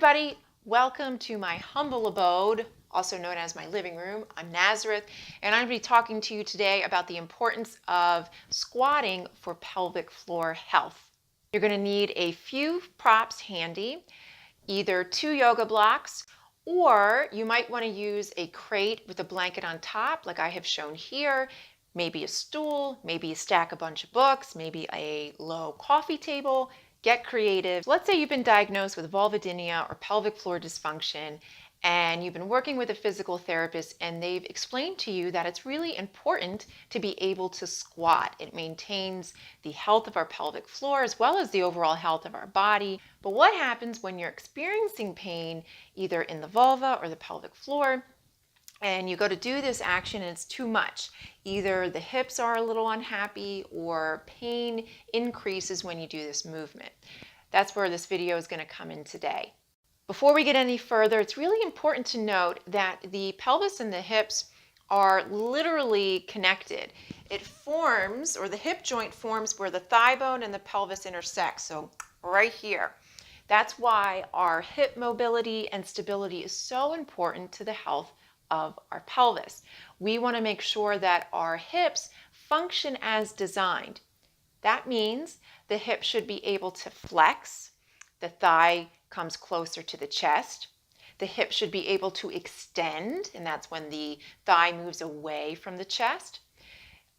everybody, welcome to my humble abode, also known as my living room. I'm Nazareth, and I'm going to be talking to you today about the importance of squatting for pelvic floor health. You're going to need a few props handy, either 2 yoga blocks, or you might want to use a crate with a blanket on top, like I have shown here, maybe a stool, maybe a stack a bunch of books, maybe a low coffee table. Get creative. Let's say you've been diagnosed with vulvodynia or pelvic floor dysfunction, and you've been working with a physical therapist and they've explained to you that it's really important to be able to squat. It maintains the health of our pelvic floor as well as the overall health of our body. But what happens when you're experiencing pain either in the vulva or the pelvic floor, and you go to do this action and it's too much? Either the hips are a little unhappy or pain increases when you do this movement. That's where this video is going to come in today. Before we get any further, it's really important to note that the pelvis and the hips are literally connected. It forms, or the hip joint forms where the thigh bone and the pelvis intersect, so right here. That's why our hip mobility and stability is so important to the health of our pelvis. We want to make sure that our hips function as designed. That means the hip should be able to flex, the thigh comes closer to the chest, the hip should be able to extend, and that's when the thigh moves away from the chest.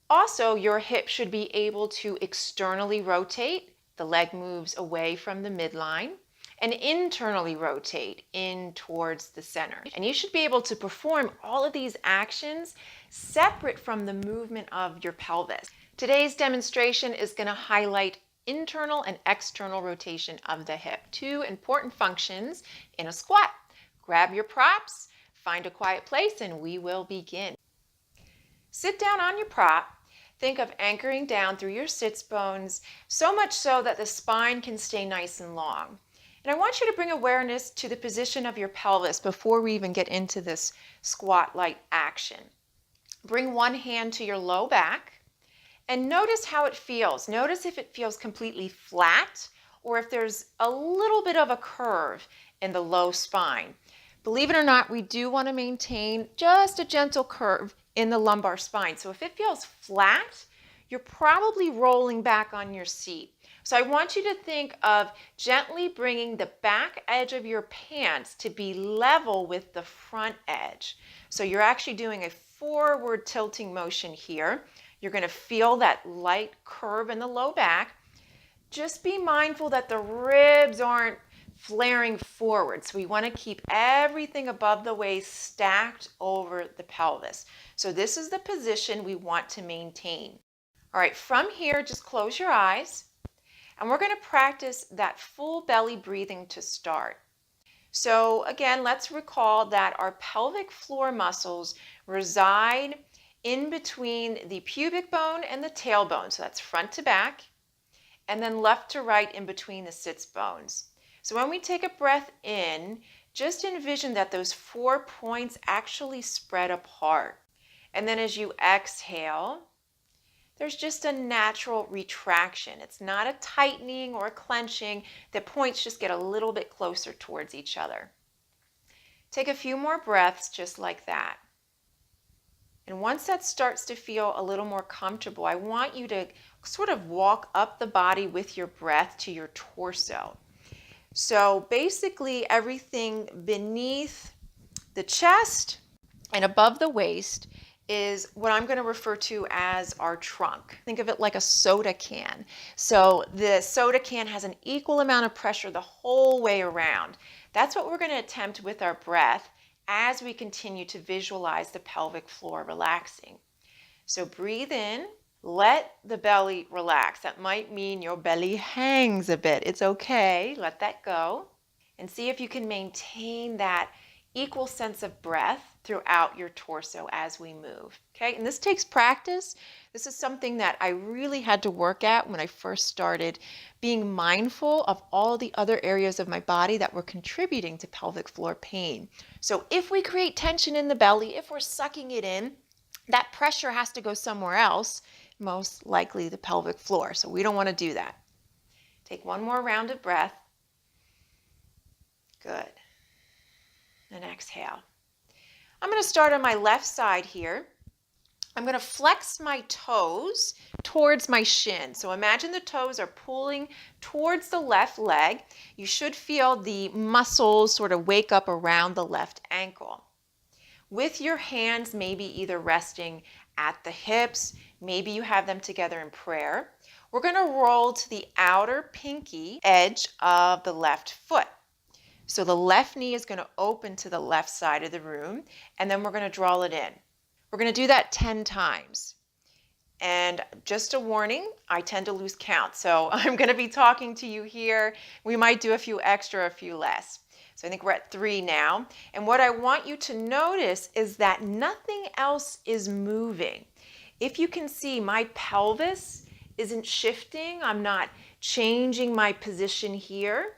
Also, your hip should be able to externally rotate, the leg moves away from the midline, and internally rotate in towards the center. And you should be able to perform all of these actions separate from the movement of your pelvis. Today's demonstration is going to highlight internal and external rotation of the hip, 2 important functions in a squat. Grab your props, find a quiet place, and we will begin. Sit down on your prop. Think of anchoring down through your sits bones, so much so that the spine can stay nice and long. And I want you to bring awareness to the position of your pelvis before we even get into this squat-like action. Bring one hand to your low back and notice how it feels. Notice if it feels completely flat or if there's a little bit of a curve in the low spine. Believe it or not, we do want to maintain just a gentle curve in the lumbar spine. So if it feels flat, you're probably rolling back on your seat. So I want you to think of gently bringing the back edge of your pants to be level with the front edge. So you're actually doing a forward tilting motion here. You're going to feel that light curve in the low back. Just be mindful that the ribs aren't flaring forward. So we want to keep everything above the waist stacked over the pelvis. So this is the position we want to maintain. All right, from here, just close your eyes. And we're going to practice that full belly breathing to start. So again, let's recall that our pelvic floor muscles reside in between the pubic bone and the tailbone. So that's front to back, and then left to right in between the sits bones. So when we take a breath in, just envision that those 4 points actually spread apart. And then as you exhale, there's just a natural retraction. It's not a tightening or a clenching. The points just get a little bit closer towards each other. Take a few more breaths just like that. And once that starts to feel a little more comfortable, I want you to sort of walk up the body with your breath to your torso. So basically everything beneath the chest and above the waist is what I'm going to refer to as our trunk. Think of it like a soda can. So the soda can has an equal amount of pressure the whole way around. That's what we're going to attempt with our breath as we continue to visualize the pelvic floor relaxing. So breathe in, let the belly relax. That might mean your belly hangs a bit. It's okay, let that go. And see if you can maintain that equal sense of breath throughout your torso as we move. Okay, and this takes practice. This is something that I really had to work at when I first started being mindful of all the other areas of my body that were contributing to pelvic floor pain. So if we create tension in the belly, if we're sucking it in, that pressure has to go somewhere else, most likely the pelvic floor. So we don't want to do that. Take one more round of breath. Good. exhale. I'm going to start on my left side here. I'm going to flex my toes towards my shin. So imagine the toes are pulling towards the left leg. You should feel the muscles sort of wake up around the left ankle. With your hands maybe either resting at the hips, maybe you have them together in prayer. We're going to roll to the outer pinky edge of the left foot. So the left knee is going to open to the left side of the room, and then we're going to draw it in. We're going to do that 10 times. And just a warning, I tend to lose count. So I'm going to be talking to you here. We might do a few extra, a few less. So I think we're at 3 now. And what I want you to notice is that nothing else is moving. If you can see, my pelvis isn't shifting. I'm not changing my position here.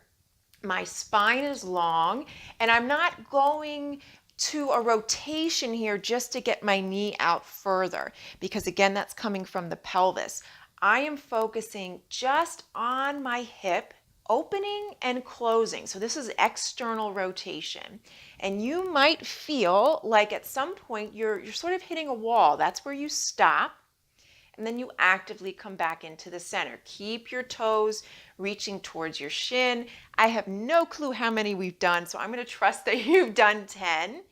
My spine is long, and I'm not going to a rotation here just to get my knee out further, because again, that's coming from the pelvis. I am focusing just on my hip, opening and closing. So this is external rotation. And you might feel like at some point you're sort of hitting a wall. That's where you stop. And then you actively come back into the center. Keep your toes reaching towards your shin. I have no clue how many we've done, so I'm going to trust that you've done 10.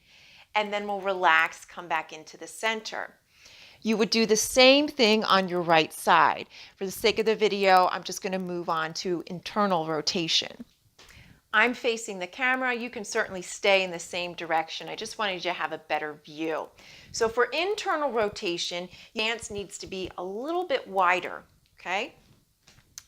And then we'll relax, come back into the center. You would do the same thing on your right side. For the sake of the video, I'm just going to move on to internal rotation. I'm facing the camera. You can certainly stay in the same direction. I just wanted you to have a better view. So for internal rotation, your stance needs to be a little bit wider, okay?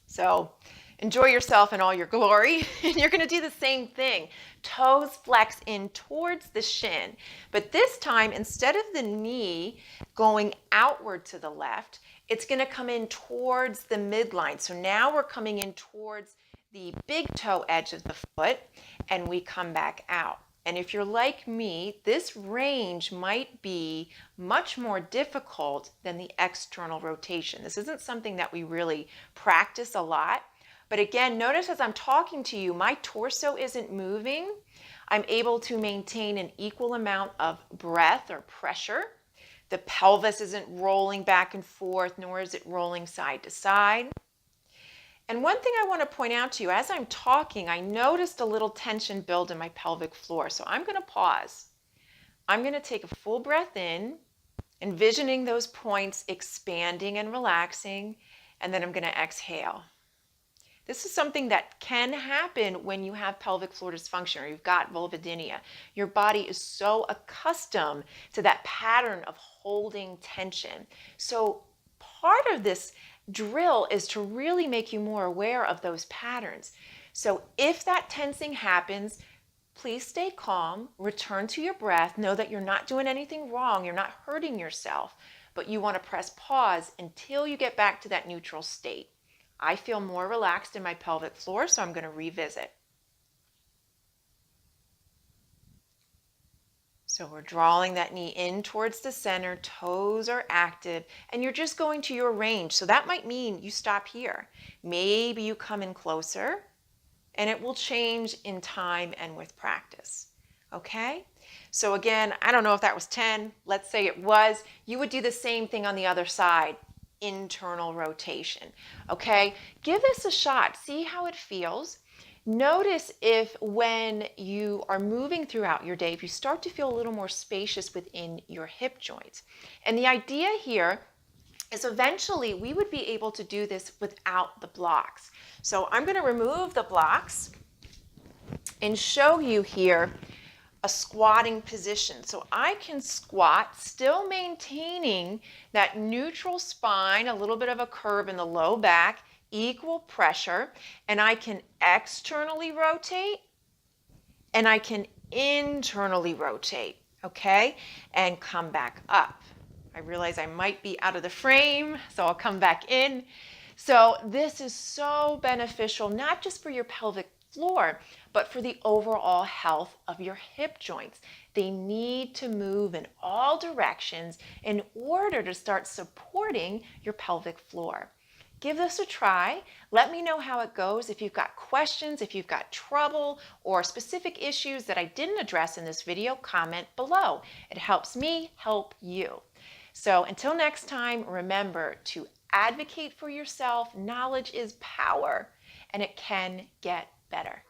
So enjoy yourself in all your glory. And you're going to do the same thing. Toes flex in towards the shin. But this time, instead of the knee going outward to the left, it's going to come in towards the midline. So now we're coming in towards the big toe edge of the foot, and we come back out. And if you're like me, this range might be much more difficult than the external rotation. This isn't something that we really practice a lot. But again, notice as I'm talking to you, my torso isn't moving. I'm able to maintain an equal amount of breath or pressure. The pelvis isn't rolling back and forth, nor is it rolling side to side. And one thing I want to point out to you, as I'm talking, I noticed a little tension build in my pelvic floor. So I'm going to pause. I'm going to take a full breath in, envisioning those points expanding and relaxing, and then I'm going to exhale. This is something that can happen when you have pelvic floor dysfunction or you've got vulvodynia. Your body is so accustomed to that pattern of holding tension. So part of this drill is to really make you more aware of those patterns. So if that tensing happens, please stay calm, return to your breath, know that you're not doing anything wrong, you're not hurting yourself, but you want to press pause until you get back to that neutral state. I feel more relaxed in my pelvic floor, so I'm going to revisit. So we're drawing that knee in towards the center, toes are active, and you're just going to your range. So that might mean you stop here. Maybe you come in closer, and it will change in time and with practice. Okay? So again, I don't know if that was 10. Let's say it was. You would do the same thing on the other side. Internal rotation. Okay? Give this a shot. See how it feels. Notice if when you are moving throughout your day, if you start to feel a little more spacious within your hip joints. And the idea here is eventually we would be able to do this without the blocks. So I'm going to remove the blocks and show you here a squatting position. So I can squat, still maintaining that neutral spine, a little bit of a curve in the low back, equal pressure, and I can externally rotate and I can internally rotate, okay, and come back up. I realize I might be out of the frame, so I'll come back in. So this is so beneficial, not just for your pelvic floor, but for the overall health of your hip joints. They need to move in all directions in order to start supporting your pelvic floor. Give this a try. Let me know how it goes. If you've got questions, if you've got trouble or specific issues that I didn't address in this video, comment below. It helps me help you. So until next time, remember to advocate for yourself. Knowledge is power, and it can get better.